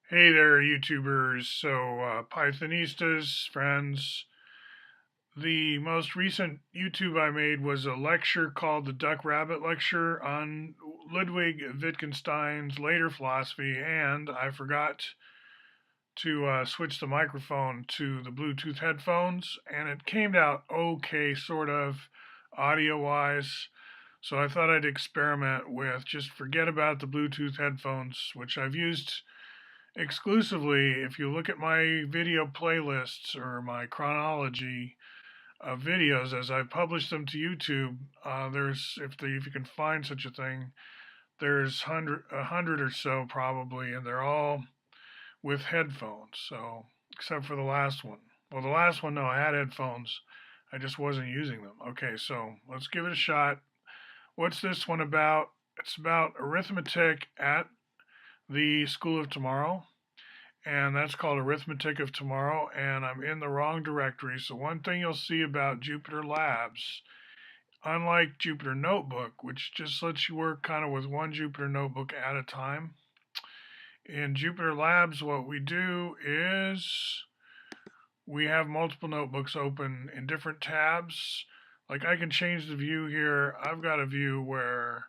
Hey there, YouTubers. Pythonistas, friends. The most recent YouTube I made was a lecture called the Duck Rabbit Lecture on Ludwig Wittgenstein's later philosophy, and I forgot to switch the microphone to the Bluetooth headphones, and it came out okay, sort of, audio wise. So I thought I'd experiment with just forget about the Bluetooth headphones, which I've used exclusively. If you look at my video playlists or my chronology of videos as I've published them to YouTube, there's if you can find such a thing, there's a hundred or so probably, and they're all with headphones. So except for the last one. Well, the last one, no, I had headphones. I just wasn't using them. Okay, so let's give it a shot. What's this one about? It's about arithmetic at the School of Tomorrow, and that's called Arithmetic of Tomorrow, and I'm in the wrong directory. So one thing you'll see about Jupyter Labs, unlike Jupyter Notebook, which just lets you work kind of with one Jupyter Notebook at a time, in Jupyter Labs what we do is we have multiple notebooks open in different tabs. Like I can change the view here. I've got a view where,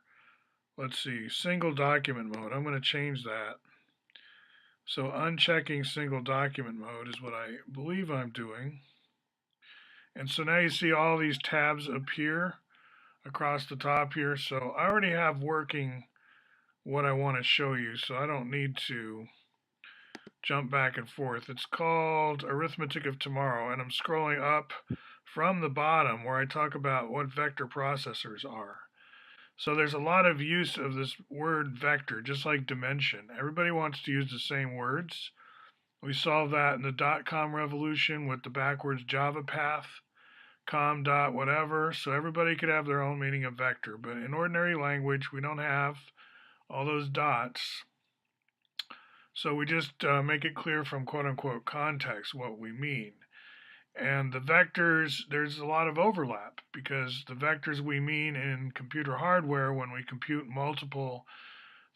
let's see, single document mode. I'm going to change that. So unchecking single document mode is what I believe I'm doing. And so now you see all these tabs appear across the top here. So I already have working what I want to show you, so I don't need to jump back and forth. It's called Arithmetic of Tomorrow, and I'm scrolling up from the bottom where I talk about what vector processors are. So there's a lot of use of this word vector, just like dimension. Everybody wants to use the same words. We solved that in the dot-com revolution with the backwards Java path, com dot whatever, so everybody could have their own meaning of vector. But in ordinary language, we don't have all those dots. So we just make it clear from quote unquote context what we mean. And the vectors, there's a lot of overlap because the vectors we mean in computer hardware when we compute multiple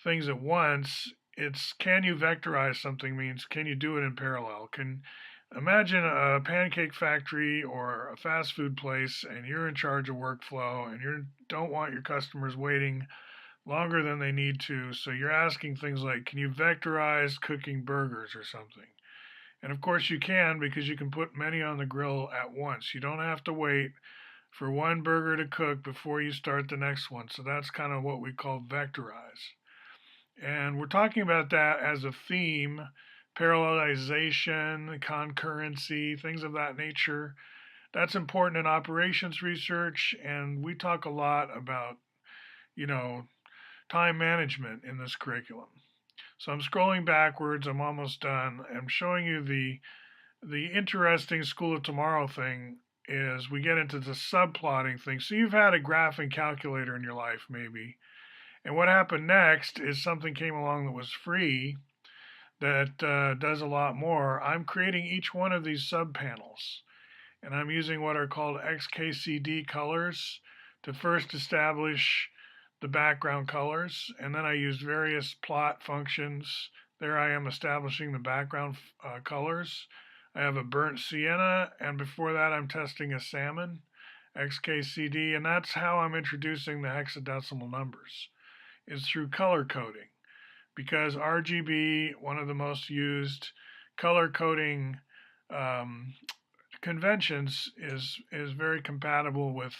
things at once, it's can you vectorize something means can you do it in parallel? Can imagine a pancake factory or a fast food place and you're in charge of workflow and you don't want your customers waiting longer than they need to. So you're asking things like, can you vectorize cooking burgers or something? And of course you can because you can put many on the grill at once. You don't have to wait for one burger to cook before you start the next one. So that's kind of what we call vectorize. And we're talking about that as a theme, parallelization, concurrency, things of that nature. That's important in operations research, and we talk a lot about, you know, time management in this curriculum. So I'm scrolling backwards, I'm almost done. I'm showing you the interesting School of Tomorrow thing is we get into the subplotting thing. So you've had a graphing calculator in your life maybe, and what happened next is something came along that was free that does a lot more. I'm creating each one of these subpanels, and I'm using what are called XKCD colors to first establish the background colors, and then I use various plot functions. There I am establishing the background colors. I have a burnt sienna, and before that I'm testing a salmon, XKCD, and that's how I'm introducing the hexadecimal numbers, is through color coding. Because RGB, one of the most used color coding um, conventions, is very compatible with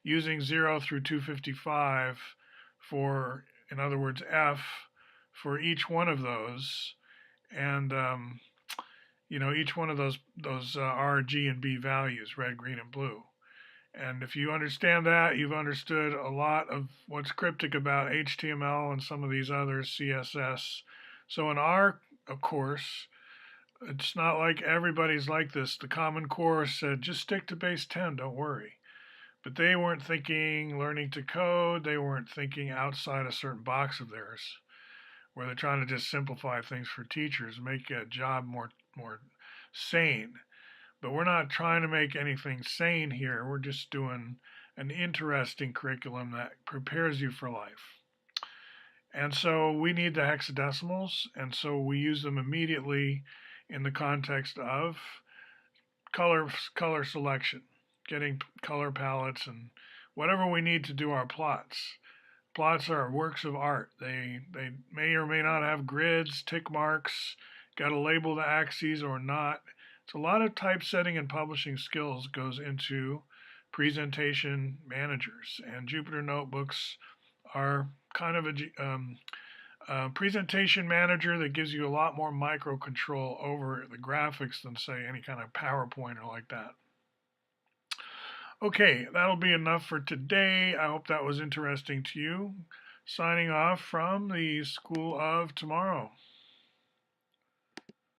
using 0 through 255 for, in other words, F for each one of those, and each one of those R, G, and B values, red, green, and blue. And if you understand that, you've understood a lot of what's cryptic about HTML and some of these others, CSS. So in our course, it's not like everybody's like this. The Common Core said, just stick to base 10, don't worry. But they weren't thinking learning to code. They weren't thinking outside a certain box of theirs, where they're trying to just simplify things for teachers, make a job more sane. But we're not trying to make anything sane here. We're just doing an interesting curriculum that prepares you for life. And so we need the hexadecimals, and so we use them immediately in the context of color selection, getting color palettes and whatever we need to do our plots. Plots are works of art. They may or may not have grids, tick marks, got to label the axes or not. It's a lot of typesetting and publishing skills goes into presentation managers, and Jupyter notebooks are kind of a presentation manager that gives you a lot more micro control over the graphics than, say, any kind of PowerPoint or like that. Okay, that'll be enough for today. I hope that was interesting to you. Signing off from the School of Tomorrow.